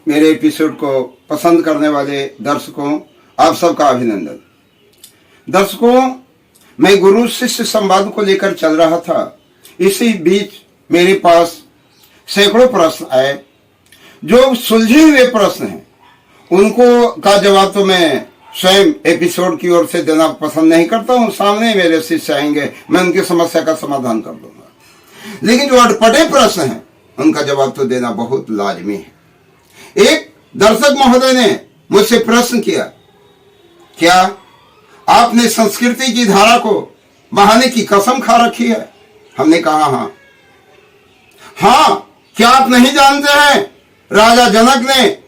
मेरे एपिसोड को पसंद करने वाले दर्शकों, आप सबका अभिनंदन। दर्शकों, मैं गुरु शिष्य संवाद को लेकर चल रहा था। इसी बीच मेरे पास सैकड़ों प्रश्न आए। जो सुलझे हुए प्रश्न हैं उनको का जवाब तो मैं स्वयं एपिसोड की ओर से देना पसंद नहीं करता हूं। सामने मेरे शिष्य आएंगे, मैं उनकी समस्या का समाधान कर दूंगा। लेकिन जो अटपटे प्रश्न हैं उनका जवाब तो देना बहुत लाजमी है। एक दर्शक महोदय ने मुझसे प्रश्न किया, क्या आपने संस्कृति की धारा को बहाने की कसम खा रखी है? हमने कहा हाँ, क्या आप नहीं जानते हैं राजा जनक ने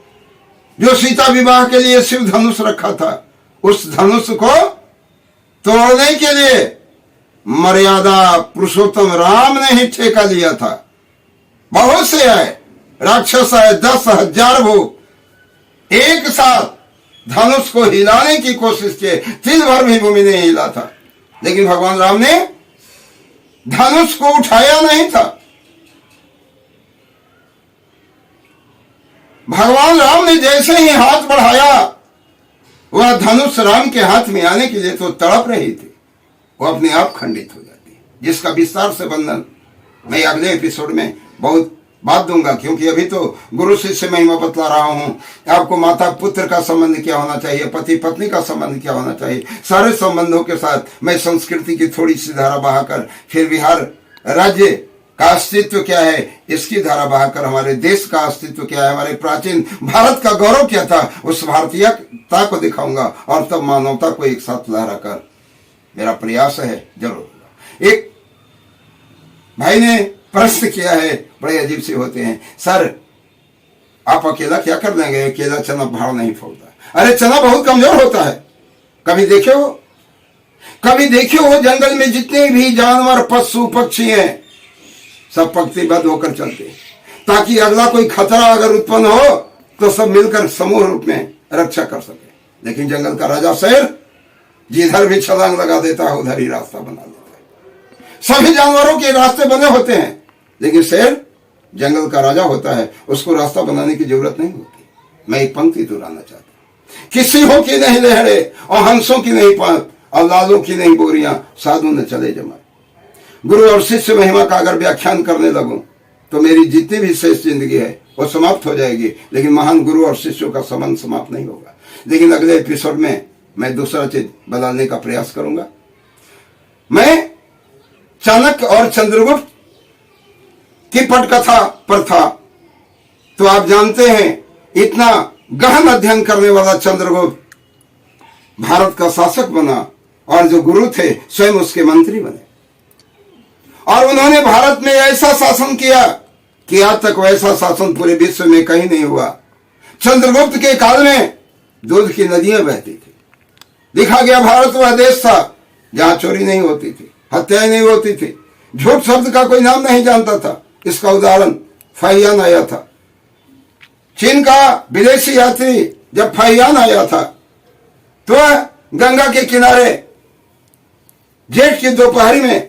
जो सीता विवाह के लिए शिव धनुष रखा था, उस धनुष को तोड़ने के लिए मर्यादा पुरुषोत्तम राम ने ही ठेका लिया था। बहुत से आए, राक्षस आए 10,000 भूत एक साथ धनुष को हिलाने की कोशिश किए, तिल भर भी भूमि नहीं हिला था, लेकिन भगवान राम ने धनुष को उठाया नहीं था। भगवान राम ने जैसे ही हाथ बढ़ाया, वह धनुष राम के हाथ में आने के लिए तो तड़प रही थी, वो अपने आप खंडित हो जाती, जिसका विस्तार से वर्णन मैं अगले एपिसोड में बहुत बात दूंगा, क्योंकि अभी तो गुरु शिष्य महिमा बतला रहा हूं। आपको माता पुत्र का संबंध क्या होना चाहिए, पति पत्नी का संबंध क्या होना चाहिए, सारे संबंधों के साथ मैं संस्कृति की थोड़ी सी धारा बहाकर, फिर बिहार राज्य का अस्तित्व क्या है इसकी धारा बहाकर, हमारे देश का अस्तित्व क्या है, हमारे प्राचीन भारत का गौरव क्या था, उस भारतीयता को दिखाऊंगा और तब मानवता को एक साथ लहराकर मेरा प्रयास है जरूर। एक भाई ने प्रश्न किया है, बड़े अजीब से होते हैं, सर आप अकेला क्या कर देंगे, अकेला चना भाड़ नहीं फोड़ता। अरे चना बहुत कमजोर होता है। कभी देखियो वो जंगल में जितने भी जानवर पशु पक्षी हैं सब पंक्तिबद्ध होकर चलते हैं, ताकि अगला कोई खतरा अगर उत्पन्न हो तो सब मिलकर समूह रूप में रक्षा कर सके। लेकिन जंगल का राजा शेर जिधर भी छलांग लगा देता है उधर ही रास्ता बना देता है। सभी जानवरों के रास्ते बने होते हैं, लेकिन शेर जंगल का राजा होता है, उसको रास्ता बनाने की जरूरत नहीं होती। मैं एक पंक्ति दोहराना चाहता हूं, कि सिंहों की नहीं लहरें और हंसों की नहीं पात और लालों की नहीं बोरियां, साधु न चले जमाए। गुरु और शिष्य महिमा का अगर व्याख्यान करने लगूं तो मेरी जितनी भी शेष जिंदगी है वो समाप्त हो जाएगी, लेकिन महान गुरु और शिष्यों का संबंध समाप्त नहीं होगा। लेकिन अगले एपिसोड में मैं दूसरा चीज बदलने का प्रयास करूंगा। मैं चाणक्य और चंद्रगुप्त की पटकथा पर था, तो आप जानते हैं इतना गहन अध्ययन करने वाला चंद्रगुप्त भारत का शासक बना और जो गुरु थे स्वयं उसके मंत्री बने, और उन्होंने भारत में ऐसा शासन किया कि आज तक वैसा शासन पूरे विश्व में कहीं नहीं हुआ। चंद्रगुप्त के काल में दूध की नदियां बहती थी। लिखा गया भारत वह देश था जहां चोरी नहीं होती थी, हत्याएं नहीं होती थी, झूठ शब्द का कोई नाम नहीं जानता था। इसका उदाहरण फाहियान आया था। चीन का विदेशी यात्री जब फाहियान आया था तो गंगा के किनारे जेठ की दोपहरी में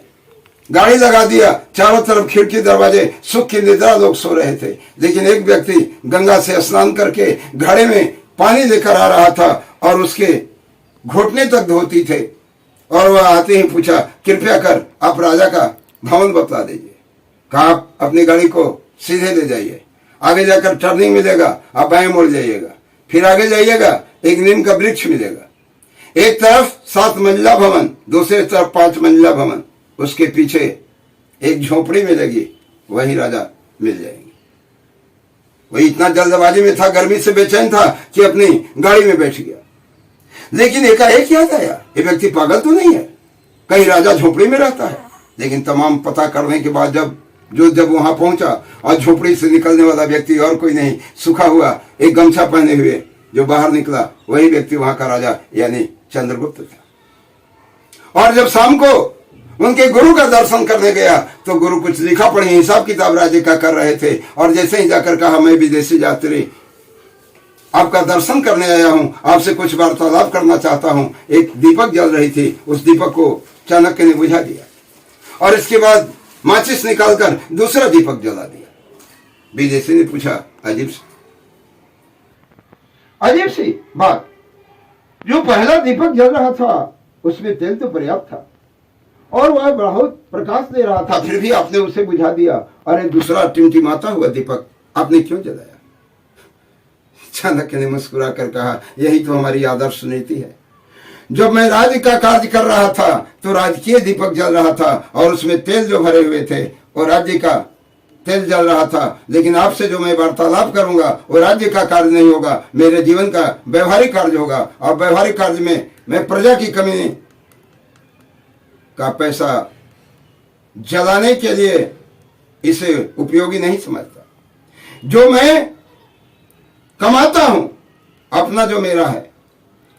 गाड़ी लगा दिया, चारों तरफ खिड़की दरवाजे, सुख की निद्रा, लोग सो रहे थे। लेकिन एक व्यक्ति गंगा से स्नान करके घड़े में पानी लेकर आ रहा था और उसके घुटने तक धोती थे, और वह आते ही पूछा, कृपया कर आप राजा का भवन बतला दीजिए। कहा आप अपनी गाड़ी को सीधे ले जाइए, आगे जाकर टर्निंग मिलेगा, आप बाएं मुड़ जाइएगा, फिर आगे जाइएगा, एक नीम का वृक्ष मिलेगा, एक तरफ 7 मंजिला भवन, दूसरे तरफ 5 मंजिला भवन, उसके पीछे एक झोपड़ी मिलेगी, वही राजा मिल जाएंगे। वही इतना जल्दबाजी में था, गर्मी से बेचैन था कि अपनी गाड़ी में बैठ गया। लेकिन एकाएक याद आया, ये व्यक्ति पागल तो नहीं है, कहीं राजा झोपड़ी में रहता है। लेकिन तमाम पता करने के बाद जब वहां पहुंचा और झोपड़ी से निकलने वाला व्यक्ति और कोई नहीं, सूखा हुआ एक गमछा पहने हुए जो बाहर निकला, वही व्यक्ति वहां का राजा यानी चंद्रगुप्त था। और जब शाम को उनके गुरु का दर्शन करने गया तो गुरु कुछ लिखा पढ़ी हिसाब किताब राज्य का कर रहे थे, और जैसे ही जाकर कहा, मैं विदेशी यात्री आपका दर्शन करने आया हूं, आपसे कुछ वार्तालाप करना चाहता हूं। एक दीपक जल रही थी, उस दीपक को चाणक्य ने बुझा दिया और इसके बाद माचिस निकालकर दूसरा दीपक जला दिया। विदेशी ने पूछा, अजीब अजीब सी बात, जो पहला दीपक जल रहा था उसमें तेल तो पर्याप्त था और वह बहुत प्रकाश दे रहा था, फिर भी आपने उसे बुझा दिया। अरे दूसरा टिमटिमाता हुआ दीपक आपने क्यों जलाया? चाणक्य ने मुस्कुरा कर कहा, यही तो हमारी आदर्श नीति है। जब मैं राज्य का कार्य कर रहा था तो राजकीय दीपक जल रहा था और उसमें तेल जो भरे हुए थे और राज्य का तेल जल रहा था, लेकिन आपसे जो मैं वार्तालाप करूंगा वो राज्य का कार्य नहीं होगा, मेरे जीवन का व्यवहारिक कार्य होगा। और व्यवहारिक कार्य में मैं प्रजा की कमी का पैसा जलाने के लिए इसे उपयोगी नहीं समझता। जो मैं कमाता हूं अपना जो मेरा है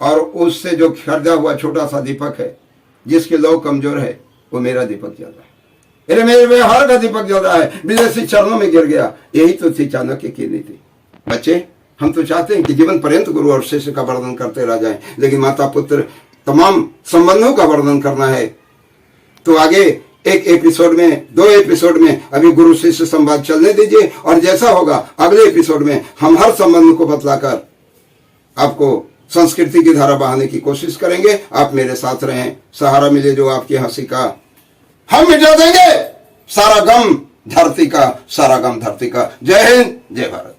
और उससे जो खरीदा हुआ छोटा सा दीपक है जिसके लौ कमजोर है वो मेरा दीपक जल रहा है, अरे मेरे व्यवहार का दीपक जल रहा है, विदेशी चरणों में गिर गया। यही तो थी चाणक्य की नीति। बच्चे, हम तो चाहते हैं कि जीवन पर्यंत गुरु और शिष्य का वर्णन करते रह जाएं, लेकिन माता पुत्र तमाम संबंधों का वर्णन करना है तो आगे एक एपिसोड में, 2 एपिसोड में अभी गुरु शिष्य संवाद चलने दीजिए और जैसा होगा अगले एपिसोड में हम हर संबंध को बतलाकर आपको संस्कृति की धारा बहाने की कोशिश करेंगे। आप मेरे साथ रहें, सहारा मिले जो आपकी हंसी का, हम मिटा देंगे सारा गम धरती का, सारा गम धरती का। जय हिंद, जय भारत।